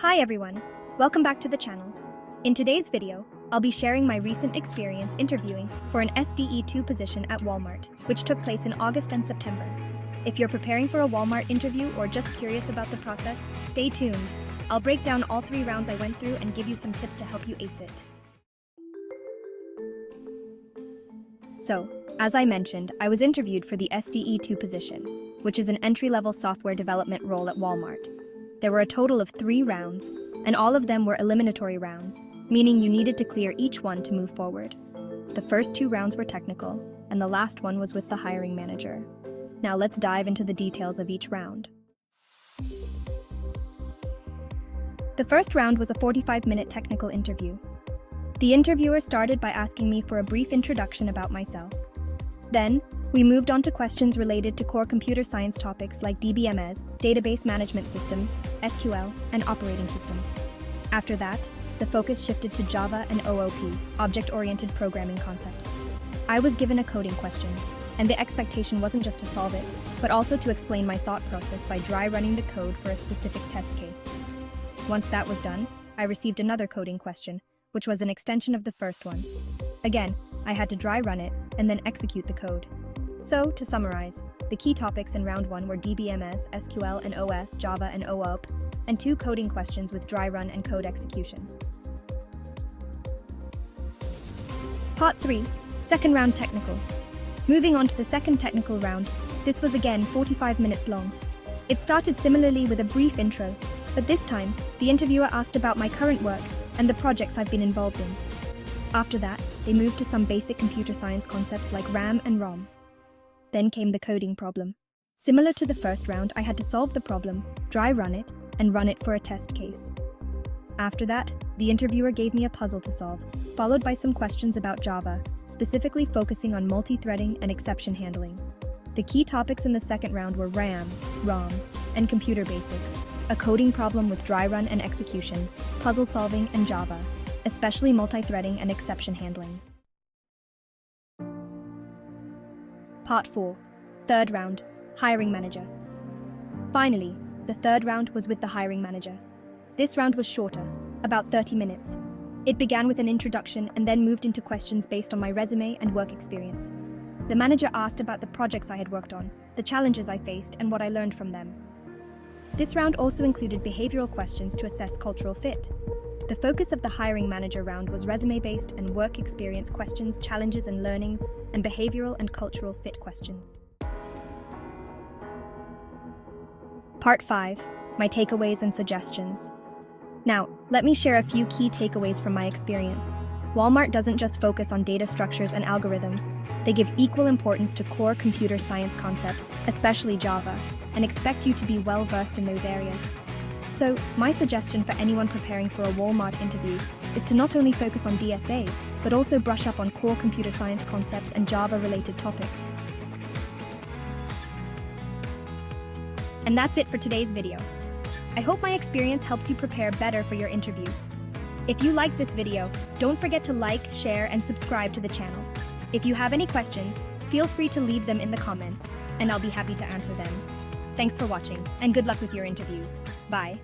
Hi everyone, welcome back to the channel. In today's video, I'll be sharing my recent experience interviewing for an SDE2 position at Walmart, which took place in August and September. If you're preparing for a Walmart interview or just curious about the process, stay tuned. I'll break down all 3 rounds I went through and give you some tips to help you ace it. So, as I mentioned, I was interviewed for the SDE2 position, which is an entry-level software development role at Walmart. There were a total of 3 rounds, and all of them were eliminatory rounds, meaning you needed to clear each one to move forward. The first 2 rounds were technical, and the last one was with the hiring manager. Now let's dive into the details of each round. The first round was a 45-minute technical interview. The interviewer started by asking me for a brief introduction about myself. Then, we moved on to questions related to core computer science topics like DBMS, database management systems, SQL, and operating systems. After that, the focus shifted to Java and OOP, object-oriented programming concepts. I was given a coding question, and the expectation wasn't just to solve it, but also to explain my thought process by dry running the code for a specific test case. Once that was done, I received another coding question, which was an extension of the first one. Again, I had to dry run it and then execute the code. So, to summarize, the key topics in round 1 were DBMS, SQL and OS, Java and OOP, and 2 coding questions with dry run and code execution. Part 3, second round technical. Moving on to the second technical round, this was again 45 minutes long. It started similarly with a brief intro, but this time, the interviewer asked about my current work and the projects I've been involved in. After that, they moved to some basic computer science concepts like RAM and ROM. Then came the coding problem. Similar to the first round, I had to solve the problem, dry run it, and run it for a test case. After that, the interviewer gave me a puzzle to solve, followed by some questions about Java, specifically focusing on multi-threading and exception handling. The key topics in the second round were RAM, ROM, and computer basics, a coding problem with dry run and execution, puzzle solving, and Java, especially multi-threading and exception handling. Part 4, third round, hiring manager. Finally, the third round was with the hiring manager. This round was shorter, about 30 minutes. It began with an introduction and then moved into questions based on my resume and work experience. The manager asked about the projects I had worked on, the challenges I faced, and what I learned from them. This round also included behavioral questions to assess cultural fit. The focus of the hiring manager round was resume-based and work experience questions, challenges and learnings, and behavioral and cultural fit questions. Part 5, my takeaways and suggestions. Now, let me share a few key takeaways from my experience. Walmart doesn't just focus on data structures and algorithms. They give equal importance to core computer science concepts, especially Java, and expect you to be well-versed in those areas. So, my suggestion for anyone preparing for a Walmart interview is to not only focus on DSA, but also brush up on core computer science concepts and Java-related topics. And that's it for today's video. I hope my experience helps you prepare better for your interviews. If you liked this video, don't forget to like, share, and subscribe to the channel. If you have any questions, feel free to leave them in the comments, and I'll be happy to answer them. Thanks for watching, and good luck with your interviews. Bye.